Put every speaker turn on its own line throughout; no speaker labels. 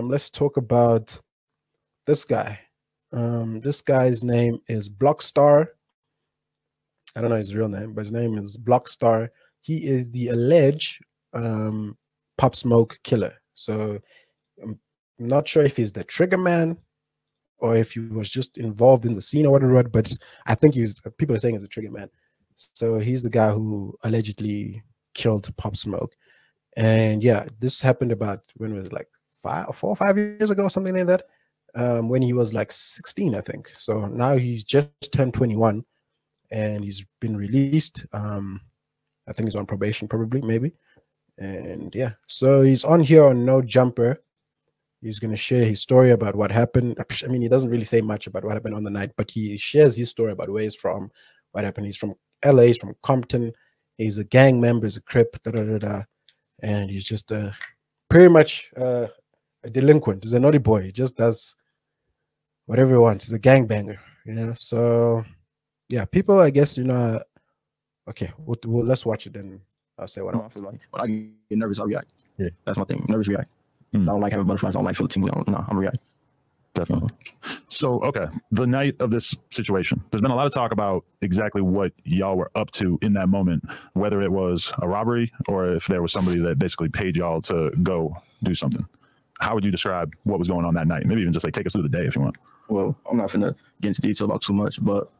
let's talk about this guy. This guy's name is Blockstar. I don't know his real name, but his name is Blockstar. He is the alleged Pop Smoke killer. So I'm not sure if he's the trigger man or if he was just involved in the scene or whatever, but I think people are saying he's a trigger man. So he's the guy who allegedly killed Pop Smoke. And yeah, this happened about, when was it, like 4 or 5 years ago, something like that, when he was like 16, I think. So now he's just turned 21 and he's been released. I think he's on probation, probably, maybe. And yeah, so he's on here on No Jumper. He's going to share his story about what happened. I mean, he doesn't really say much about what happened on the night, but he shares his story about where he's from, what happened. He's from LA, he's from Compton. He's a gang member, he's a Crip, and he's just pretty much a delinquent. He's a naughty boy. He just does whatever he wants. He's a gangbanger. Yeah. So yeah, people, I guess, okay, let's watch it and I'll say what I feel like.
When I get nervous, I react.
Yeah,
that's my thing. Nervous react. I don't like having butterflies. I don't like feeling tingly. I'm react.
Definitely. So, okay, the night of this situation, there's been a lot of talk about exactly what y'all were up to in that moment, whether it was a robbery or if there was somebody that basically paid y'all to go do something. How would you describe what was going on that night? Maybe even just like take us through the day if you want.
Well, I'm not finna get into detail about too much, but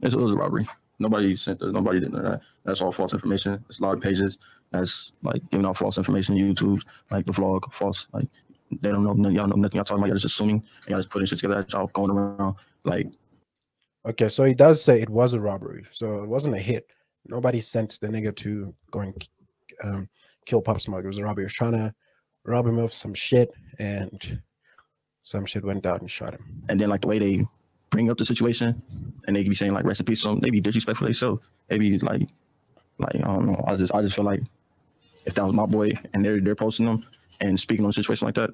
it was a robbery. Nobody did that. That's all false information. It's a lot of pages that's like giving out false information. YouTube, like the vlog, false. Like they don't know. Y'all know nothing. Y'all talking about. Y'all just assuming. Y'all just putting shit together. That y'all going around like.
Okay, so he does say it was a robbery. So it wasn't a hit. Nobody sent the nigga to go and kill Pop Smoke. It was a robbery. He was trying to rob him of some shit, and some shit went down and shot him.
And then like the way they bring up the situation, and they could be saying like rest in peace. So they be disrespectful themselves. They be like I don't know. I just feel like if that was my boy and they're posting them and speaking on a situation like that,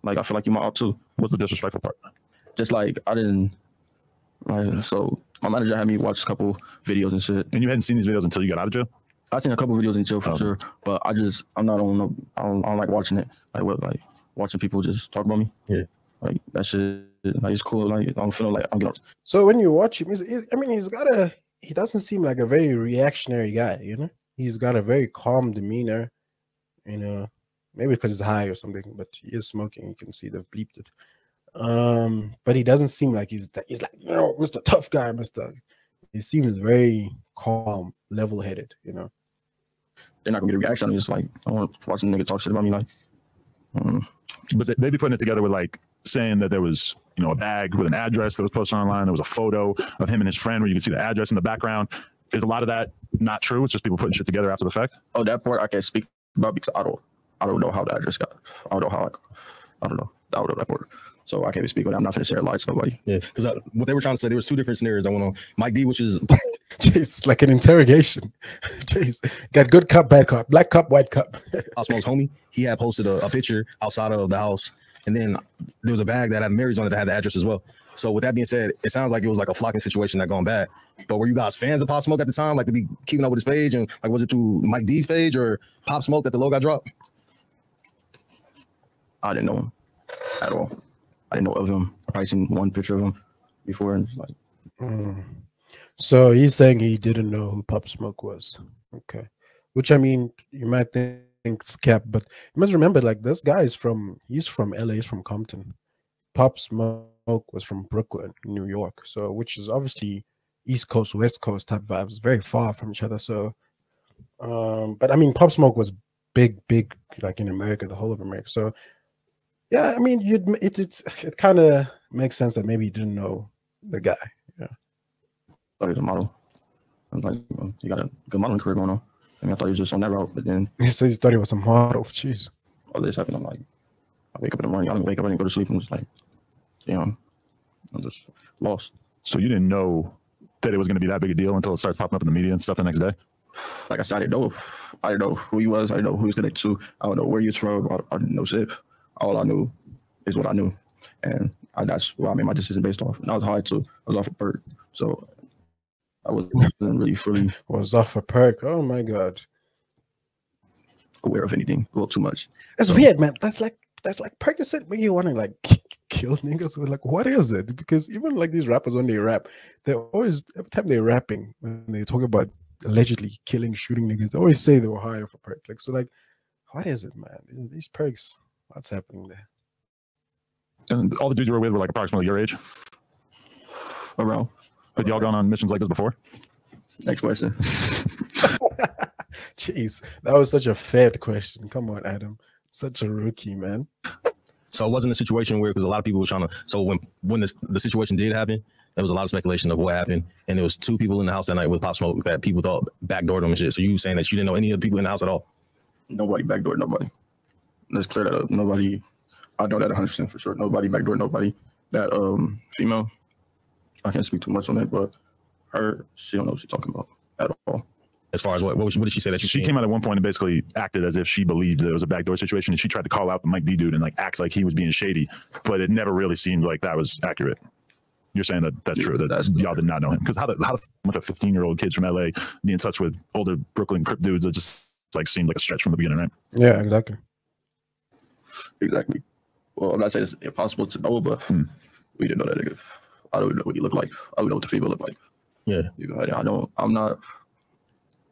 like I feel like you might out too.
What's the disrespectful part?
Just like I didn't. Like, so my manager had me watch a couple videos and shit.
And you hadn't seen these videos until you got out of jail?
I seen a couple videos in jail for sure, but I'm not on no. I don't like watching it. Like watching people just talk about me.
Yeah.
Like that shit, like it's cool. Like I'm feeling like I'm getting.
So when you watch him, he doesn't seem like a very reactionary guy, He's got a very calm demeanor, maybe because he's high or something, but he is smoking. You can see they've bleeped it. But he doesn't seem like he's like, Mr. Tough Guy, He seems very calm, level-headed,
They're not gonna get a reaction. I'm just like, I want to watch a nigga talk shit about me, like.
But they be putting it together with like saying that there was, a bag with an address that was posted online. There was a photo of him and his friend where you can see the address in the background. Is a lot of that not true? It's just people putting shit together after the fact?
Oh, that part I can't speak about because I don't know how the address got. I don't know that part. So I can't even speak on that. I'm not going to share lies to nobody.
Yeah, because what they were trying to say, there was 2 different scenarios that went on. Mike D, which is
jeez, like an interrogation. Jeez, got good cup, bad cup, black cup, white cup.
Pop Smoke's homie, he had posted a picture outside of the house, and then there was a bag that had Mary's on it that had the address as well. So with that being said, it sounds like it was like a flocking situation that gone bad. But were you guys fans of Pop Smoke at the time, like to be keeping up with his page, and like was it through Mike D's page or Pop Smoke that the logo got dropped?
I didn't know him at all. I didn't know of him. I probably seen one picture of him before, and like.
So he's saying he didn't know who Pop Smoke was. Okay, which I mean, you might think it's cap, but you must remember, like this guy he's from LA, he's from Compton. Pop Smoke was from Brooklyn, New York. So which is obviously East Coast, West Coast type vibes, very far from each other. So, but I mean, Pop Smoke was big, like in America, the whole of America. So. Yeah, I mean, it kind of makes sense that maybe you didn't know the guy. Yeah.
I thought he was a model. I was like, you got a good modeling career going on. I mean, I thought he was just on that route, but then
he thought he was a model. Jeez.
All this happened. I'm like, I wake up in the morning. I didn't wake up. I didn't go to sleep. I'm just like, I'm just lost.
So you didn't know that it was going to be that big a deal until it starts popping up in the media and stuff the next day?
Like I said, I didn't know who he was. I didn't know who he was connected to. I don't know where he was from. I didn't know shit. All I knew is what I knew, and that's where I made my decision based off. And I was high too. I was off a perk, so I wasn't really fully
was off a perk. Oh my god,
aware of anything. Well, too much.
It's weird, man. That's like that's like Percocet when you want to like kill niggas. We're like, what is it? Because even like these rappers, when they rap, they're always, every time they're rapping, when they talk about allegedly killing, shooting niggas, they always say they were high for perk. Like, so like, what is it, man? These perks, what's happening there?
And all the dudes you were with were like approximately your age.
Around.
Had y'all gone on missions like this before?
Next question.
Jeez, that was such a Fed question. Come on, Adam. Such a rookie, man.
So it wasn't a situation where, because a lot of people were trying to, so when the situation did happen, there was a lot of speculation of what happened. And there was 2 people in the house that night with Pop Smoke that people thought backdoored them and shit. So you saying that you didn't know any of the people in the house at all?
Nobody backdoored nobody. Let's clear that up. Nobody, I know that 100% for sure. Nobody backdoored nobody. That female, I can't speak too much on it, but her, she don't know what she's talking about at all.
As far as what did she say that
she came out at one point and basically acted as if she believed that it was a backdoor situation, and she tried to call out the Mike D dude and like act like he was being shady, but it never really seemed like that was accurate. You're saying that that's true, that y'all did not know him? Because how the bunch of 15-year-old kids from LA be in touch with older Brooklyn Crip dudes, that just like seemed like a stretch from the beginning, right?
Yeah, exactly.
Exactly. Well, I'm not saying it's impossible to know, but we didn't know that nigga. I don't even know what he looked like. I don't know what the female looked like.
Yeah.
You know, I'm not,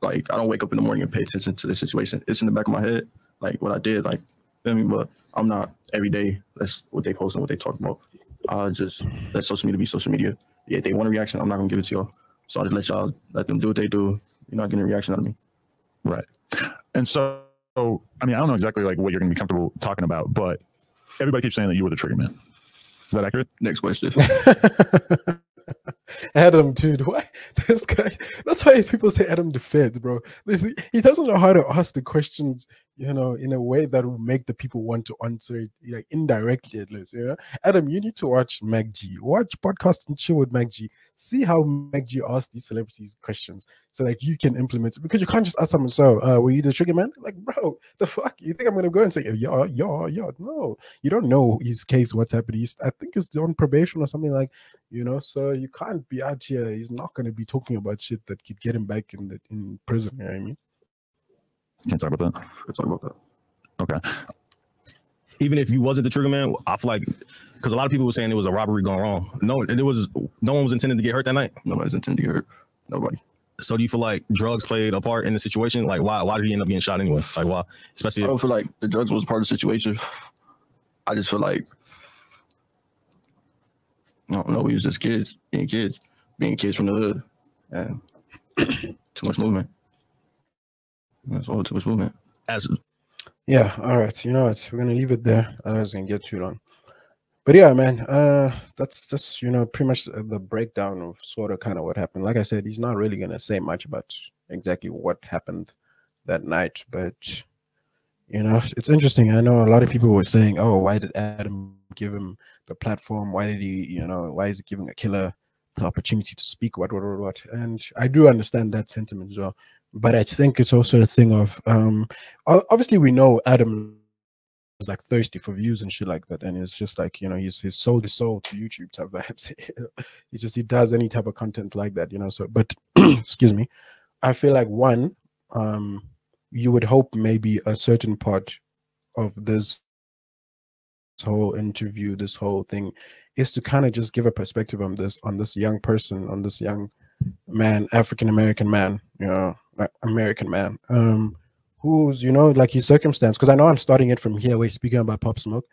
like, I don't wake up in the morning and pay attention to the situation. It's in the back of my head, like what I did, like, I mean, but I'm not every day. That's what they post and what they talk about. I just let social media be social media. Yeah, they want a reaction, I'm not gonna give it to y'all. So I just let them do what they do. You're not getting a reaction out of me.
Right. And so, I mean, I don't know exactly like what you're gonna be comfortable talking about, but everybody keeps saying that you were the trigger man. Is that accurate?
Next question.
Adam, dude, why this guy? That's why people say Adam defends, bro. He doesn't know how to ask the questions, you know, in a way that will make the people want to answer it, like indirectly at least. You know, Adam, you need to watch Mac G. Watch Podcast and Chill with Mac G. See how Mac G asks these celebrities questions, so that you can implement it. Because you can't just ask someone, "So, were you the trigger man?" Like, bro, the fuck? You think I'm gonna go and say, "Yeah"? No, you don't know his case. What's happening? I think it's on probation or something, like, you know. So you can't be out here. He's not going to be talking about shit that could get him back in prison. You know what I mean?
Can't talk about that.
Let's talk about that.
Okay.
Even if you wasn't the trigger man, I feel like, because a lot of people were saying it was a robbery gone wrong. No one was intended to get hurt that night.
Nobody's intended to get hurt. Nobody.
So do you feel like drugs played a part in the situation? Like, why did he end up getting shot anyway? Like, why? Especially,
I don't feel like the drugs was part of the situation. I just feel like, I don't know, we was just kids being kids from the hood, and too much movement. That's all, too much movement.
Yeah, all right. You know what? We're gonna leave it there. I was gonna get too long. But yeah, man, that's just, you know, pretty much the breakdown of sort of kind of what happened. Like I said, he's not really gonna say much about exactly what happened that night, but you know, it's interesting. I know a lot of people were saying, "Oh, why did Adam give him the platform? Why did he, you know, why is he giving a killer the opportunity to speak? What?" And I do understand that sentiment as well. But I think it's also a thing of, obviously we know Adam is like thirsty for views and shit like that, and it's just like, you know, he's sold his soul to YouTube type vibes. He does any type of content like that, you know. So, but excuse me, I feel like one, you would hope maybe a certain part of this whole interview, this whole thing, is to kind of just give a perspective on this young person, on this young man, African American man, you know, like American man, who's, you know, like his circumstance. Because I know I'm starting it from here, we're speaking about Pop Smoke,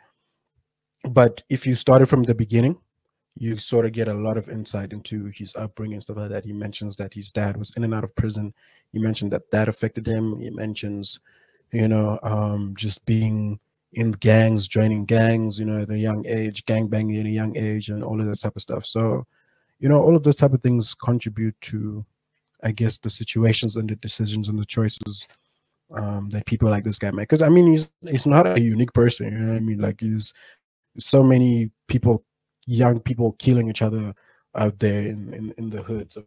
but if you started from the beginning, you sort of get a lot of insight into his upbringing and stuff like that. He mentions that his dad was in and out of prison. He mentioned that affected him. He mentions, you know, just being in gangs, joining gangs, you know, at a young age, gang banging at a young age, and all of that type of stuff. So, you know, all of those type of things contribute to, I guess, the situations and the decisions and the choices that people like this guy make. Because I mean, he's not a unique person. You know what I mean? Like, he's so many people, young people killing each other out there in the hoods of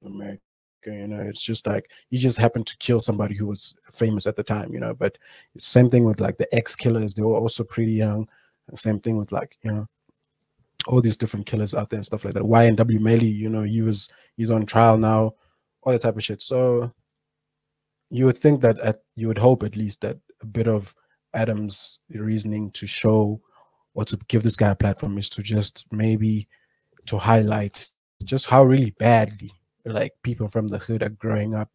America. You know, it's just like he just happened to kill somebody who was famous at the time, you know. But same thing with like the X killers, they were also pretty young. Same thing with, like, you know, all these different killers out there and stuff like that. YNW Melly, you know, he's on trial now, all that type of shit. So you would think that you would hope at least that a bit of Adam's reasoning to show or to give this guy a platform is to just maybe to highlight just how really badly like people from the hood are growing up,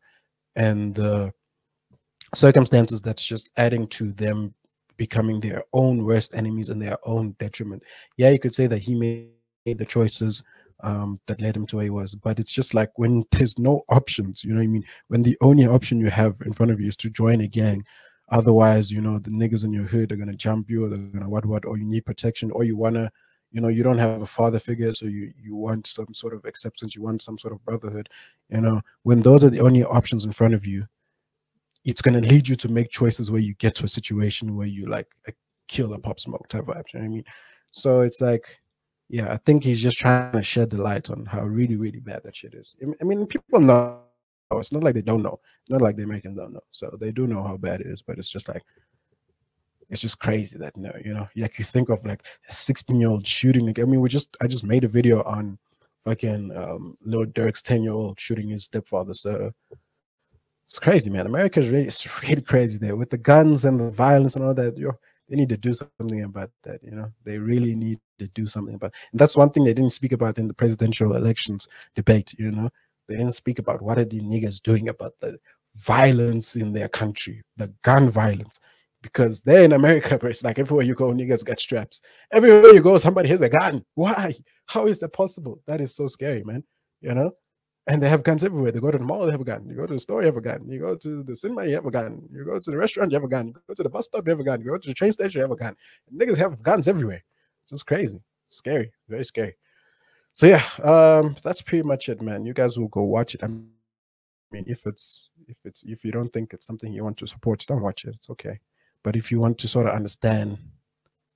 and the circumstances that's just adding to them becoming their own worst enemies and their own detriment. Yeah, you could say that he made the choices that led him to where he was, but it's just like when there's no options, you know what I mean? When the only option you have in front of you is to join a gang, otherwise, you know, the niggas in your hood are gonna jump you, or they're gonna what, or you need protection, or you wanna, you know, you don't have a father figure, so you want some sort of acceptance, you want some sort of brotherhood, you know. When those are the only options in front of you, it's going to lead you to make choices where you get to a situation where you like a kill a pop smoke type vibes, you know what I mean? So it's like, yeah, I think he's just trying to shed the light on how really, really bad that shit is. I mean, people know. It's not like they don't know. It's not like the Americans don't know. So they do know how bad it is, but it's just like, it's just crazy that, no, you know, like you think of like a 16-year-old shooting. Like, I mean, I just made a video on fucking Lil Durk's 10-year-old shooting his stepfather. So it's crazy, man. America is really, it's really crazy there with the guns and the violence and all that. They need to do something about that. You know, they really need to do something about. And that's one thing they didn't speak about in the presidential elections debate. You know, they didn't speak about what are the niggas doing about the violence in their country, the gun violence. Because there in America, it's like everywhere you go, niggas got straps. Everywhere you go, somebody has a gun. Why? How is that possible? That is so scary, man. You know. And they have guns everywhere. They go to the mall, they have a gun. You go to the store, you have a gun. You go to the cinema, you have a gun. You go to the restaurant, you have a gun. You go to the bus stop, you have a gun. You go to the train station, you have a gun. And niggas have guns everywhere. It's just crazy. Scary. Very scary. So yeah, that's pretty much it, man. You guys will go watch it. I mean, if you don't think it's something you want to support, don't watch it. It's okay. But if you want to sort of understand,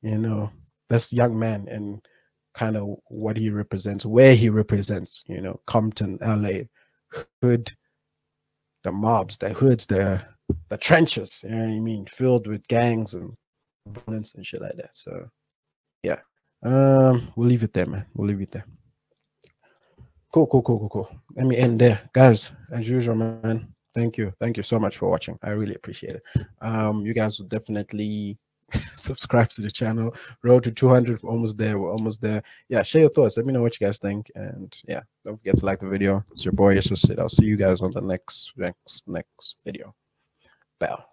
you know, this young man and kind of what he represents, where he represents, you know, Compton, LA, hood, the mobs, the hoods, the trenches, you know what I mean, filled with gangs and violence and shit like that. So yeah, we'll leave it there, man. We'll leave it there. Cool. Let me end there, guys. As usual, man. Thank you so much for watching. I really appreciate it. You guys will definitely subscribe to the channel. Road to 200, almost there. We're almost there. Yeah, share your thoughts. Let me know what you guys think, and yeah, don't forget to like the video. It's your boy, Sid. I'll see you guys on the next video. Bye.